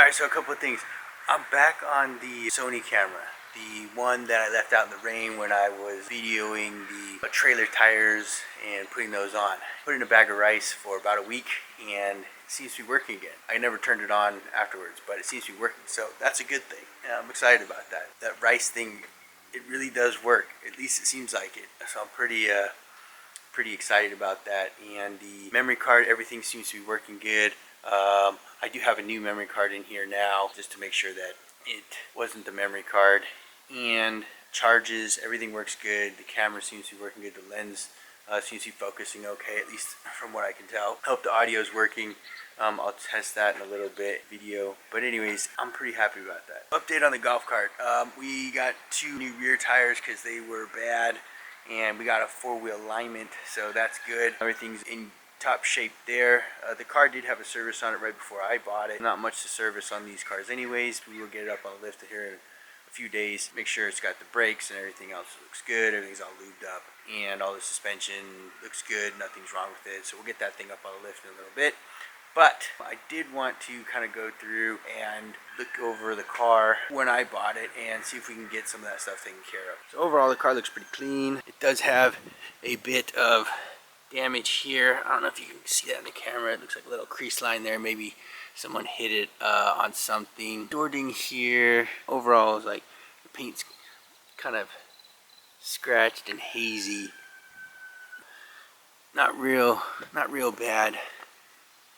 Alright, so a couple of things. I'm back on the Sony camera. The one that I left out in the rain when I was videoing the trailer tires and putting those on. Put it in a bag of rice for about a week and it seems to be working again. I never turned it on afterwards, but it seems to be working, so that's a good thing. And I'm excited about that. That rice thing, it really does work. At least it seems like it. So I'm pretty excited about that. And the memory card, everything seems to be working good. I do have a new memory card in here now just to make sure that it wasn't the memory card. And charges, everything works good. The camera seems to be working good. The lens seems to be focusing okay, at least from what I can tell. I hope the audio is working. I'll test that in a little bit video. But anyways, I'm pretty happy about that. Update on the golf cart. We got 2 new rear tires because they were bad. And we got a 4-wheel alignment, so that's good. Everything's in top shape there. The car did have a service on it right before I bought it. Not much to service on these cars anyways. We will get it up on the lift here in a few days. Make sure it's got the brakes and everything else looks good. Everything's all lubed up and all the suspension looks good. Nothing's wrong with it. So we'll get that thing up on the lift in a little bit. But I did want to kind of go through and look over the car when I bought it and see if we can get some of that stuff taken care of. So overall the car looks pretty clean. It does have a bit of damage here. I don't know if you can see that in the camera. It looks like a little crease line there. Maybe someone hit it on something. Door ding here. Overall, it's like the paint's kind of scratched and hazy. Not real bad.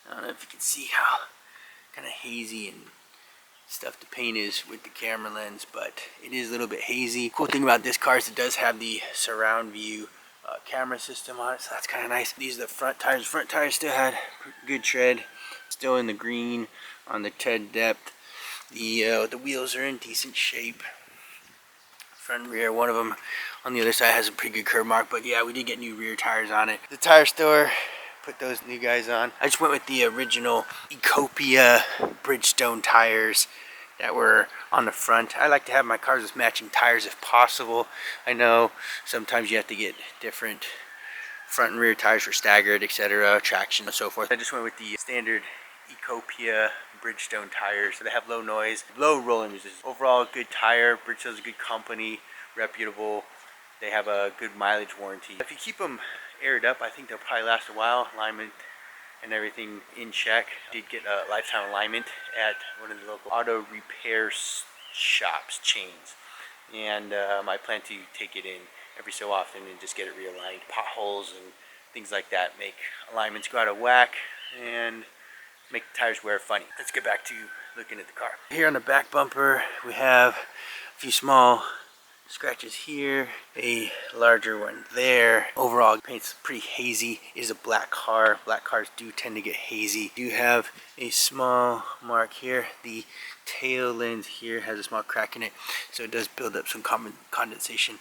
I don't know if you can see how kind of hazy and stuff the paint is with the camera lens, but it is a little bit hazy. Cool thing about this car is it does have the surround view camera system on it, so that's kind of nice. These are the front tires. Front tires still had good tread, still in the green on the tread depth. The wheels are in decent shape. Front and rear, one of them on the other side has a pretty good curb mark, but yeah, we did get new rear tires on it. The tire store, put those new guys on. I just went with the original Ecopia Bridgestone tires that were on the front. I like to have my cars with matching tires if possible. I know sometimes you have to get different front and rear tires for staggered, etc., traction and so forth. I just went with the standard Ecopia Bridgestone tires. So they have low noise, low rolling resistance. Overall, good tire. Bridgestone's a good company, reputable. They have a good mileage warranty. If you keep them aired up, I think they'll probably last a while. Alignment and everything in check. Did get a lifetime alignment at one of the local auto repair shops chains, and I plan to take it in every so often and just get it realigned. Potholes and things like that make alignments go out of whack and make the tires wear funny. Let's get back to looking at the car. Here on the back bumper we have a few small scratches here, a larger one there. Overall, paint's pretty hazy. It is a black car. Black cars do tend to get hazy. Do have a small mark here. The tail lens here has a small crack in it, so it does build up some condensation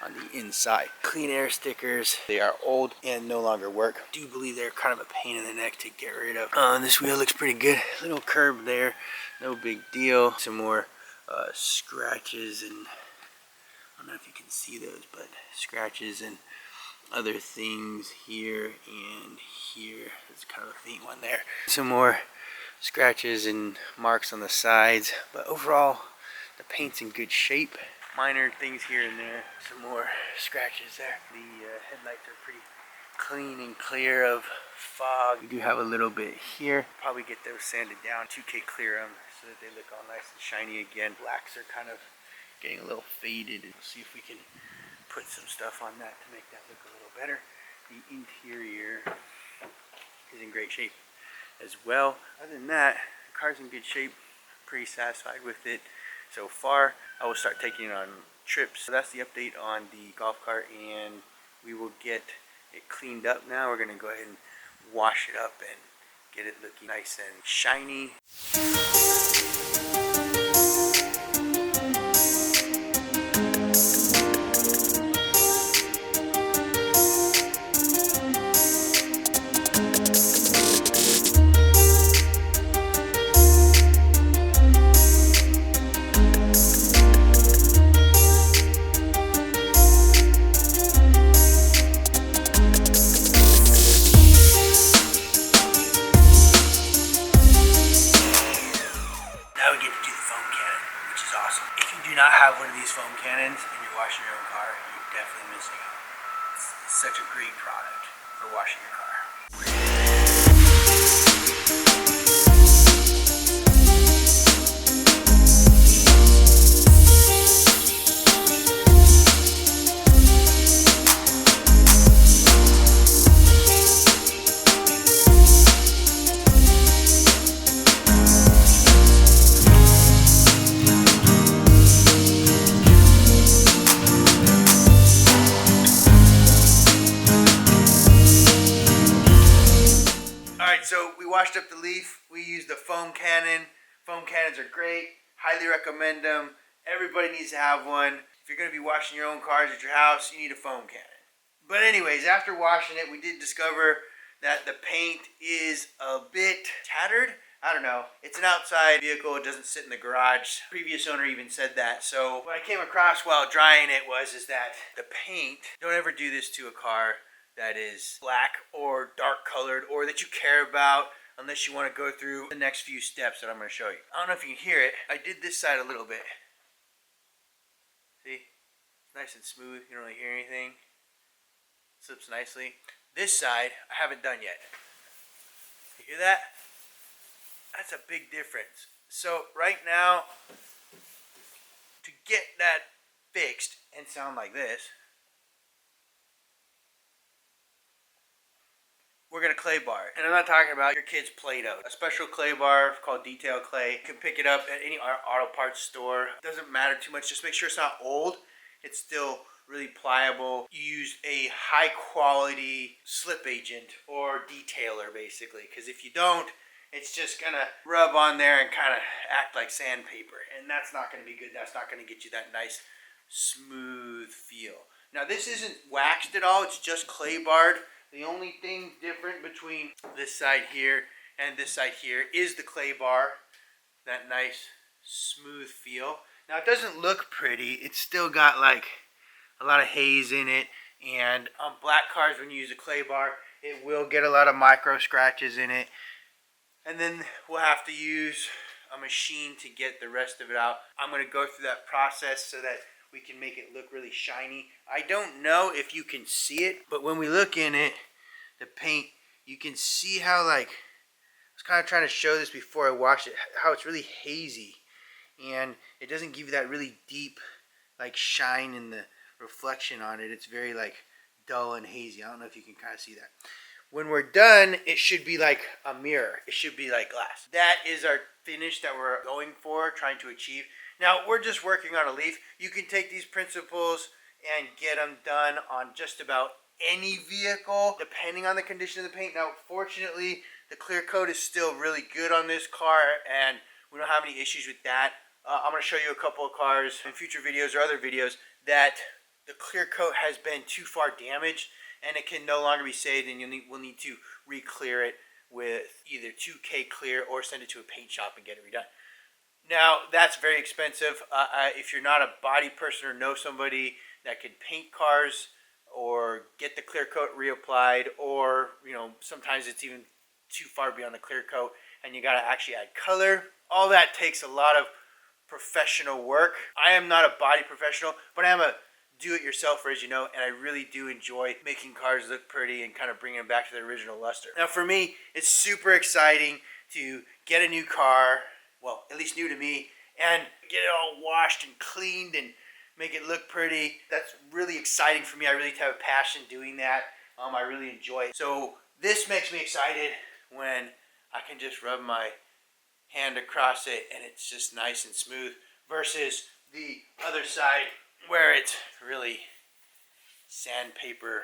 on the inside. Clean air stickers. They are old and no longer work. Do believe they're kind of a pain in the neck to get rid of. This wheel looks pretty good. Little curb there, no big deal. Some more scratches and I don't know if you can see those, but scratches and other things here and here. There's kind of a faint one there. Some more scratches and marks on the sides, but overall the paint's in good shape. Minor things here and there. Some more scratches there. The headlights are pretty clean and clear of fog. We do have a little bit here. Probably get those sanded down. 2K clear them so that they look all nice and shiny again. Blacks are kind of getting a little faded. We'll see if we can put some stuff on that to make that look a little better. The interior is in great shape as well. Other than that, the car's in good shape. Pretty satisfied with it so far. I will start taking it on trips. So that's the update on the golf cart, and we will get it cleaned up now. We're gonna go ahead and wash it up and get it looking nice and shiny. I would get to do the foam cannon, which is awesome. If you do not have one of these foam cannons and you're washing your own car, you're definitely missing out. It's such a great product for washing your car. So we washed up the Leaf. We used the foam cannon. Foam cannons are great. Highly recommend them. Everybody needs to have one. If you're going to be washing your own cars at your house, you need a foam cannon. But anyways, after washing it, we did discover that the paint is a bit tattered. I don't know. It's an outside vehicle. It doesn't sit in the garage. The previous owner even said that. So what I came across while drying it is that the paint, don't ever do this to a car that is black or dark colored or that you care about unless you want to go through the next few steps that I'm going to show you. I don't know if you can hear it. I did this side a little bit. See? It's nice and smooth. You don't really hear anything. Slips nicely. This side, I haven't done yet. You hear that? That's a big difference. So right now, to get that fixed and sound like this, we're going to clay bar it. And I'm not talking about your kid's Play-Doh. A special clay bar called Detail Clay. You can pick it up at any auto parts store. It doesn't matter too much. Just make sure it's not old. It's still really pliable. You use a high quality slip agent or detailer basically. Because if you don't, it's just going to rub on there and kind of act like sandpaper. And that's not going to be good. That's not going to get you that nice smooth feel. Now this isn't waxed at all. It's just clay barred. The only thing different between this side here and this side here is the clay bar. That nice smooth feel. Now it doesn't look pretty. It's still got like a lot of haze in it. And on black cars when you use a clay bar, it will get a lot of micro scratches in it. And then we'll have to use a machine to get the rest of it out. I'm going to go through that process so that we can make it look really shiny. I don't know if you can see it, but when we look in it, the paint, you can see how I was kind of trying to show this before I washed it, how it's really hazy. And it doesn't give you that really deep shine in the reflection on it. It's very dull and hazy. I don't know if you can kind of see that. When we're done, it should be like a mirror. It should be like glass. That is our finish that we're going for, trying to achieve. Now, we're just working on a Leaf. You can take these principles and get them done on just about any vehicle, depending on the condition of the paint. Now, fortunately, the clear coat is still really good on this car, and we don't have any issues with that. I'm going to show you a couple of cars in future videos or other videos that the clear coat has been too far damaged, and it can no longer be saved, and we'll need to re-clear it with either 2K clear or send it to a paint shop and get it redone. Now, that's very expensive. If you're not a body person or know somebody that could paint cars or get the clear coat reapplied, or sometimes it's even too far beyond the clear coat and you got to actually add color, all that takes a lot of professional work. I am not a body professional, but I am a do-it-yourselfer, as you know, and I really do enjoy making cars look pretty and kind of bringing them back to their original luster. Now, for me, it's super exciting to get a new car, well, at least new to me, and get it all washed and cleaned and make it look pretty. That's really exciting for me. I really have a passion doing that. I really enjoy it. So this makes me excited when I can just rub my hand across it and it's just nice and smooth, versus the other side where it's really sandpaper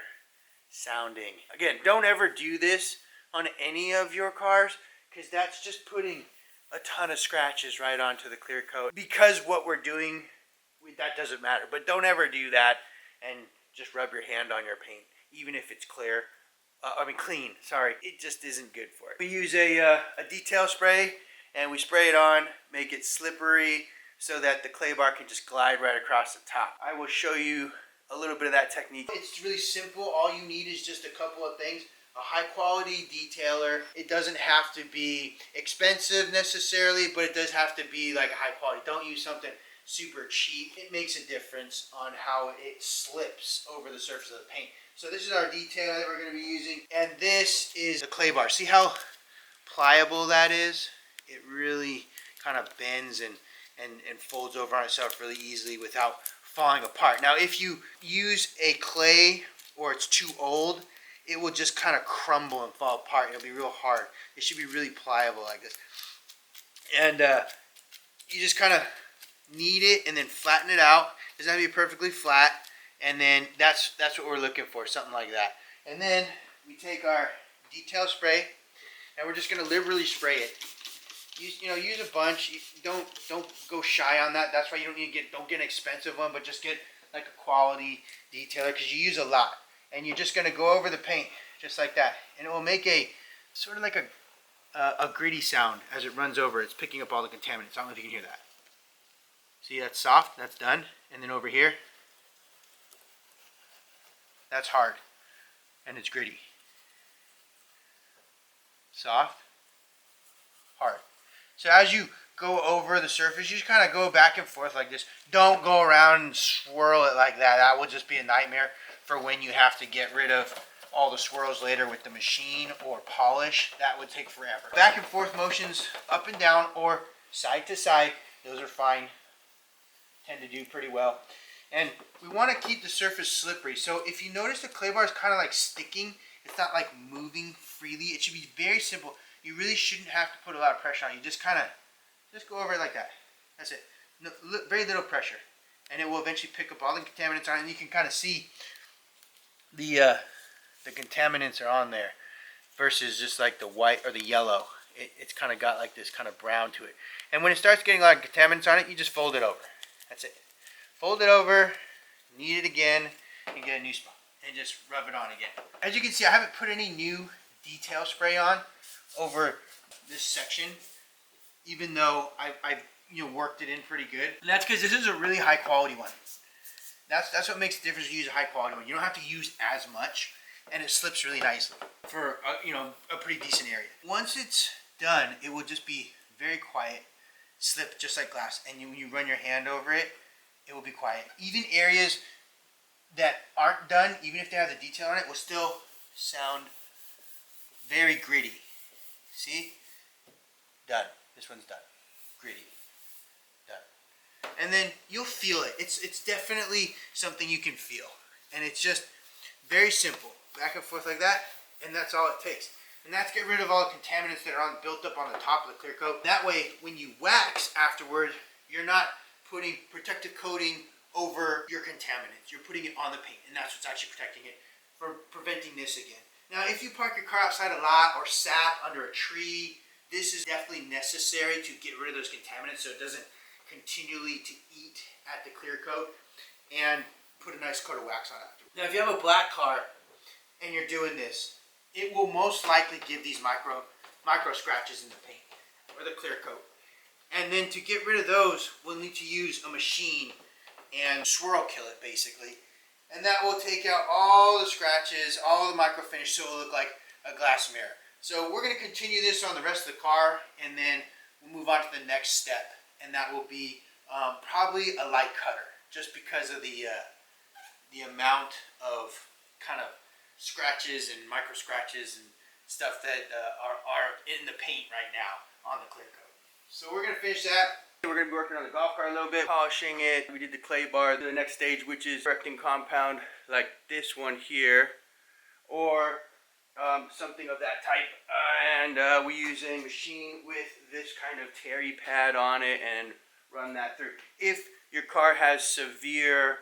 sounding. Again, don't ever do this on any of your cars, because that's just putting a ton of scratches right onto the clear coat. Because what we're doing, that doesn't matter. But don't ever do that and just rub your hand on your paint, even if it's clear. Clean, sorry. It just isn't good for it. We use a detail spray, and we spray it on, make it slippery so that the clay bar can just glide right across the top. I will show you a little bit of that technique. It's really simple. All you need is just a couple of things. a high quality detailer. It doesn't have to be expensive necessarily, but it does have to be like a high quality. Don't use something super cheap. It makes a difference on how it slips over the surface of the paint. So this is our detailer that we're going to be using, and this is the clay bar. See how pliable that is? It really kind of bends and folds over on itself really easily without falling apart. Now if you use a clay or it's too old, it will just kind of crumble and fall apart. It'll be real hard. It should be really pliable like this. And you just kind of knead it and then flatten it out. It doesn't have to be perfectly flat. And then that's what we're looking for, something like that. And then we take our detail spray and we're just going to liberally spray it. Use a bunch. Don't go shy on that. That's why you don't get an expensive one, but just get like a quality detailer because you use a lot. And you're just going to go over the paint just like that, and it will make a sort of like a gritty sound as it runs over. It's picking up all the contaminants. I don't know if you can hear that. See, that's soft. That's done. And then over here, that's hard, and it's gritty. Soft, hard. So as you go over the surface, you just kind of go back and forth like this. Don't go around and swirl it like that. That will just be a nightmare for when you have to get rid of all the swirls later with the machine or polish. That would take forever. Back and forth motions, up and down or side to side, those are fine. Tend to do pretty well. And we want to keep the surface slippery. So if you notice the clay bar is kind of like sticking, it's not like moving freely. It should be very simple. You really shouldn't have to put a lot of pressure on it. You just kind of just go over it like that. That's it. No, very little pressure. And it will eventually pick up all the contaminants on it. And you can kind of see the contaminants are on there versus just like the white or the yellow. It's kind of got like this kind of brown to it. And when it starts getting a lot of contaminants on it, you just fold it over. That's it. Fold it over, knead it again, and get a new spot. And just rub it on again. As you can see, I haven't put any new detail spray on over this section, even though I've worked it in pretty good. And that's because this is a really high quality one. That's what makes the difference. You use a high quality one. You don't have to use as much, and it slips really nicely for a pretty decent area. Once it's done, it will just be very quiet, slip just like glass. And when you run your hand over it, it will be quiet. Even areas that aren't done, even if they have the detail on it, will still sound very gritty. See? Done. This one's done. Gritty. Done. And then you'll feel it. It's definitely something you can feel. And it's just very simple. Back and forth like that, and that's all it takes. And that's get rid of all the contaminants that are built up on the top of the clear coat. That way, when you wax afterward, you're not putting protective coating over your contaminants. You're putting it on the paint, and that's what's actually protecting it from preventing this again. Now, if you park your car outside a lot or sat under a tree, this is definitely necessary to get rid of those contaminants so it doesn't continually to eat at the clear coat, and put a nice coat of wax on after. Now, if you have a black car and you're doing this, it will most likely give these micro scratches in the paint or the clear coat. And then to get rid of those, we'll need to use a machine and swirl kill it basically. And that will take out all the scratches, all the micro finish, so it will look like a glass mirror. So we're going to continue this on the rest of the car, and then we'll move on to the next step. And that will be probably a light cutter, just because of the amount of kind of scratches and micro scratches and stuff that are in the paint right now on the clear coat. So we're going to finish that. We're going to be working on the golf cart a little bit, polishing it. We did the clay bar. The next stage, which is correcting compound like this one here, or something of that type. And we use a machine with this kind of terry pad on it and run that through. If your car has severe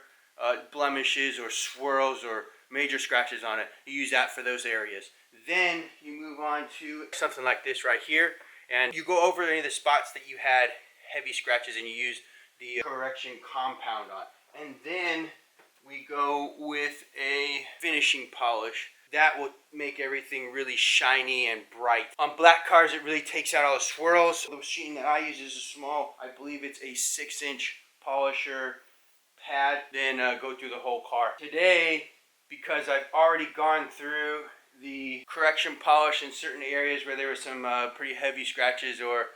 blemishes or swirls or major scratches on it, you use that for those areas. Then you move on to something like this right here, and you go over any of the spots that you had heavy scratches and you use the correction compound on. And then we go with a finishing polish. That will make everything really shiny and bright. On black cars, it really takes out all the swirls. The machine that I use is a small, I believe it's a 6-inch polisher pad. Then go through the whole car. Today, because I've already gone through the correction polish in certain areas where there were some pretty heavy scratches or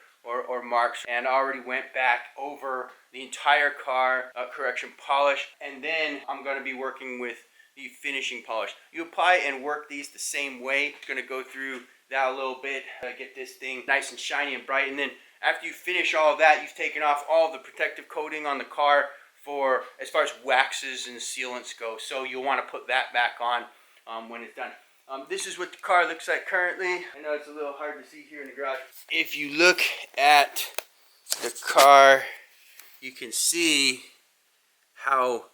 marks, and already went back over the entire car, correction polish, and then I'm going to be working with the finishing polish. You apply and work these the same way. Going to go through that a little bit, get this thing nice and shiny and bright, and then after you finish all of that, you've taken off all the protective coating on the car for as far as waxes and sealants go. So you'll want to put that back on when it's done. This is what the car looks like currently. I know it's a little hard to see here in the garage. If you look at the car, you can see how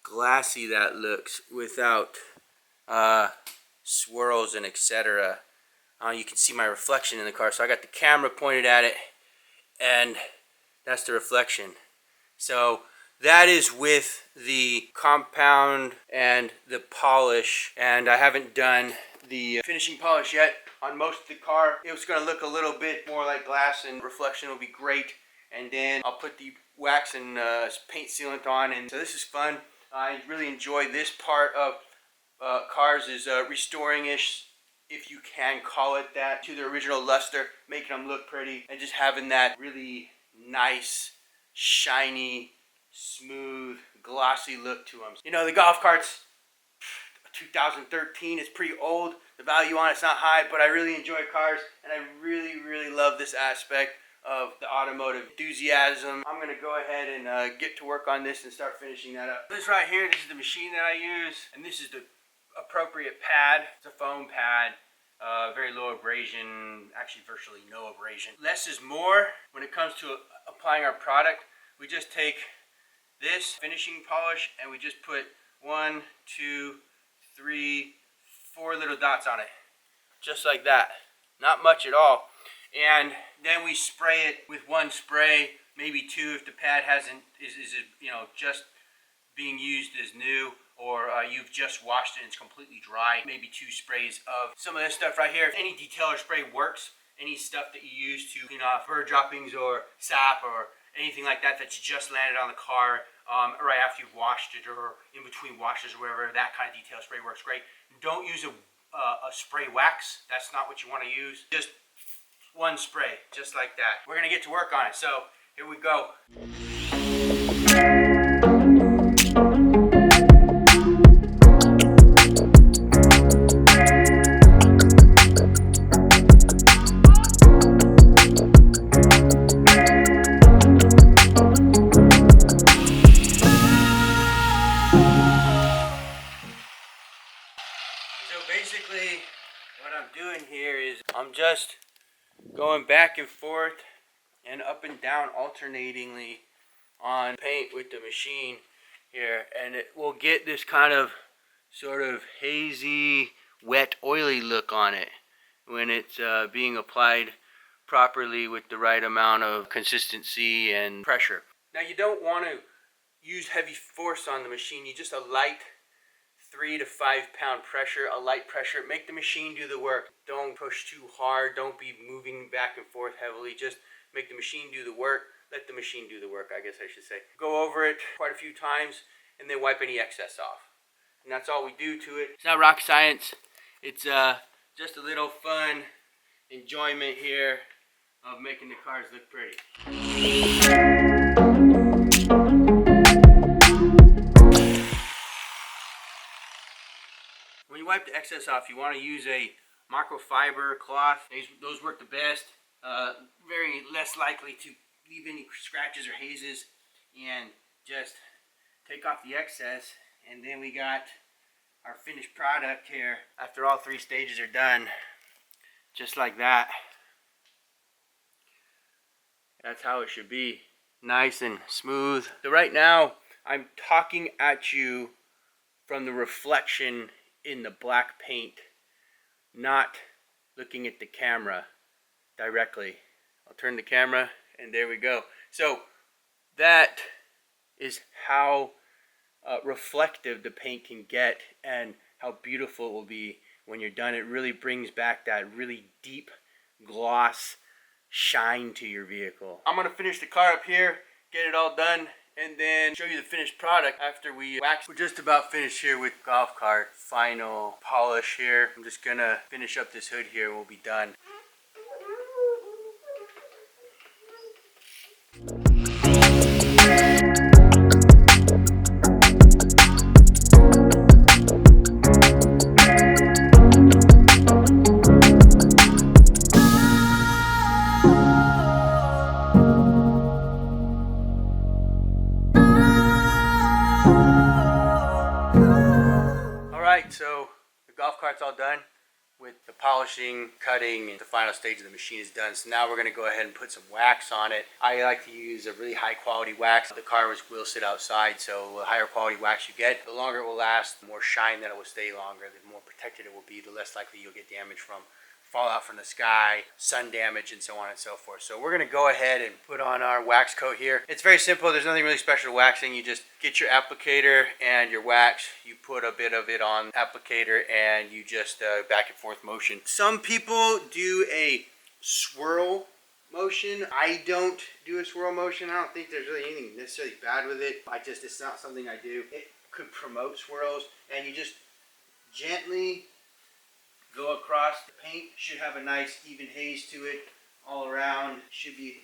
glassy that looks without swirls and etc. You can see my reflection in the car. So I got the camera pointed at it, and that's the reflection. So that is with the compound and the polish, and I haven't done the finishing polish yet on most of the car. It was going to look a little bit more like glass, and reflection will be great, and then I'll put the wax and paint sealant on, and so this is fun. I really enjoy this part of cars, is restoring-ish, if you can call it that, to the original luster, making them look pretty, and just having that really nice, shiny, smooth, glossy look to them. You know, the Golf Kart's 2013. It's pretty old. The value on it's not high, but I really enjoy cars, and I really, really love this aspect of the automotive enthusiasm. I'm going to go ahead and get to work on this and start finishing that up. This right here, this is the machine that I use, and this is the appropriate pad. It's a foam pad. Very low abrasion, actually virtually no abrasion. Less is more when it comes to applying our product. We just take this finishing polish and we just put 1, 2, 3, 4 little dots on it, just like that. Not much at all. And then we spray it with 1 spray, maybe 2 if the pad is you know, just being used as new, or you've just washed it and it's completely dry. Maybe 2 sprays of some of this stuff right here. Any detailer spray works. Any stuff that you use to clean off bird droppings or sap or anything like that that's just landed on the car right after you've washed it, or in between washes or whatever, that kind of detail spray works great. Don't use a spray wax. That's not what you want to use. Just 1 spray, just like that. We're going to get to work on it. So here we go. Basically, what I'm doing here is I'm just going back and forth and up and down alternatingly on paint with the machine here, and it will get this kind of sort of hazy, wet, oily look on it when it's being applied properly with the right amount of consistency and pressure. Now, you don't want to use heavy force on the machine. You just a light 3 to 5 pound pressure, a light pressure. Make the machine do the work. Don't push too hard. Don't be moving back and forth heavily. Just make the machine do the work. Let the machine do the work, I guess I should say. Go over it quite a few times and then wipe any excess off. And that's all we do to it. It's not rocket science. It's just a little fun enjoyment here of making the cars look pretty. When you wipe the excess off, you want to use a microfiber cloth. Those work the best. Very less likely to leave any scratches or hazes. And just take off the excess, and then we got our finished product here after all 3 stages are done, just like that. That's how it should be, nice and smooth. So right now I'm talking at you from the reflection in the black paint, not looking at the camera directly. I'll turn the camera and there we go. So that is how reflective the paint can get and how beautiful it will be when you're done. It really brings back that really deep gloss shine to your vehicle. I'm going to finish the car up here, get it all done, and then show you the finished product after we wax. We're just about finished here with Golf Kart. Final polish here. I'm just gonna finish up this hood here and we'll be done. Alright, so the golf cart's all done with the polishing, cutting, and the final stage of the machine is done. So now we're going to go ahead and put some wax on it. I like to use a really high quality wax. The car will sit outside, so the higher quality wax you get, the longer it will last, the more shine that it will stay longer, the more protected it will be, the less likely you'll get damage from fallout from the sky, sun damage, and so on and so forth. So we're going to go ahead and put on our wax coat here. It's very simple. There's nothing really special to waxing. You just get your applicator and your wax. You put a bit of it on applicator and you just back and forth motion. Some people do a swirl motion. I don't do a swirl motion. I don't think there's really anything necessarily bad with it. It's not something I do. It could promote swirls, and you just gently go across the paint. Should have a nice even haze to it all around. Should be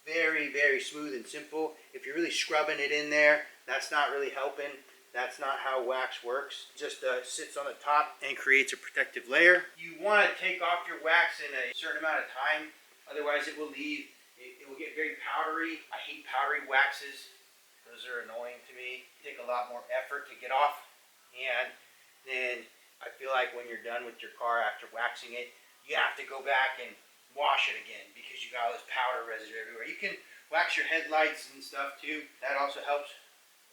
very, very smooth and simple. If you're really scrubbing it in there, that's not really helping. That's not how wax works. It just sits on the top and creates a protective layer. You want to take off your wax in a certain amount of time, otherwise it will leave. It will get very powdery. I hate powdery waxes. Those are annoying to me. Take a lot more effort to get off, and then I feel like when you're done with your car after waxing it, you have to go back and wash it again because you got all this powder residue everywhere. You can wax your headlights and stuff too. That also helps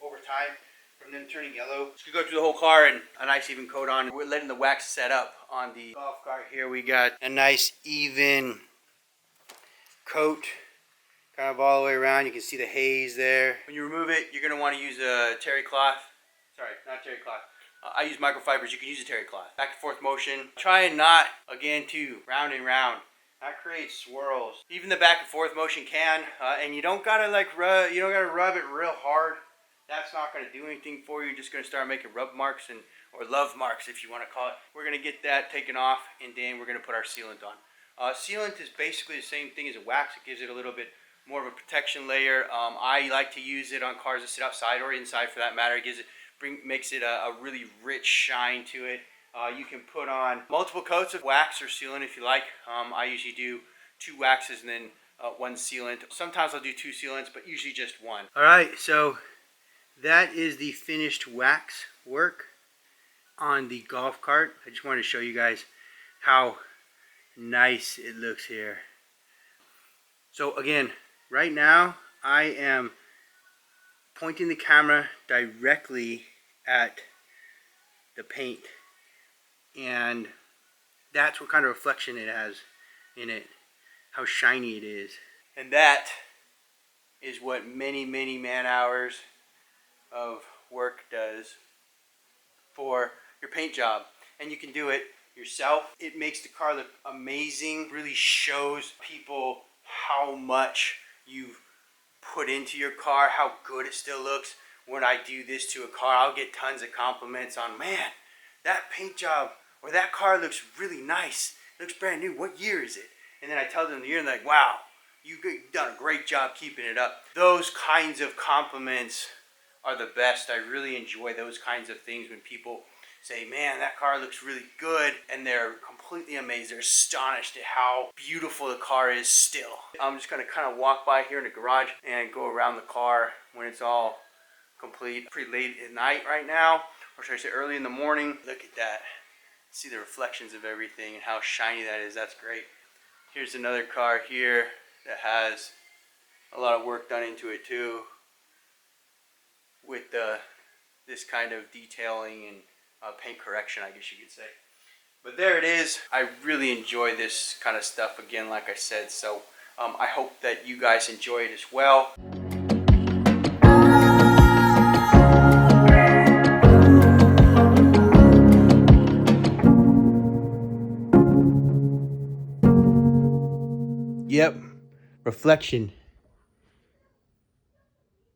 over time from them turning yellow. Just gonna go through the whole car and a nice even coat on. We're letting the wax set up on the golf cart here. We got a nice even coat kind of all the way around. You can see the haze there. When you remove it, you're gonna want to use a terry cloth. Sorry, not terry cloth. I use microfibers. You can use a terry cloth. Back and forth motion. Try and not, again, too round and round. That creates swirls. Even the back and forth motion can, and you don't gotta rub it real hard. That's not gonna do anything for you. You're just gonna start making rub marks or love marks, if you want to call it. We're gonna get that taken off, and then we're gonna put our sealant on. Sealant is basically the same thing as a wax. It gives it a little bit more of a protection layer. I like to use it on cars that sit outside or inside, for that matter. It gives it makes it a really rich shine to it. You can put on multiple coats of wax or sealant if you like. I usually do 2 waxes and then 1 sealant. Sometimes I'll do 2 sealants, but usually just 1. Alright, so that is the finished wax work on the golf cart. I just wanted to show you guys how nice it looks here. So again, right now I am pointing the camera directly at the paint, and that's what kind of reflection it has in it, how shiny it is. And that is what many, many man hours of work does for your paint job. And you can do it yourself. It makes the car look amazing, really shows people how much you've put into your car, how good it still looks. When I do this to a car, I'll get tons of compliments on, man, that paint job or that car looks really nice. It looks brand new. What year is it? And then I tell them the year, and they're like, wow, you've done a great job keeping it up. Those kinds of compliments are the best. I really enjoy those kinds of things when people say, man, that car looks really good, and they're completely amazed. They're astonished at how beautiful the car is still. I'm just going to kind of walk by here in the garage and go around the car when it's all complete. Pretty late at night right now, or should I say early in the morning. Look at that. See the reflections of everything and how shiny that is. That's great. Here's another car here that has a lot of work done into it too, with this kind of detailing and paint correction, I guess you could say. But there it is. I really enjoy this kind of stuff, again, like I said, so I hope that you guys enjoy it as well. Yep, reflection.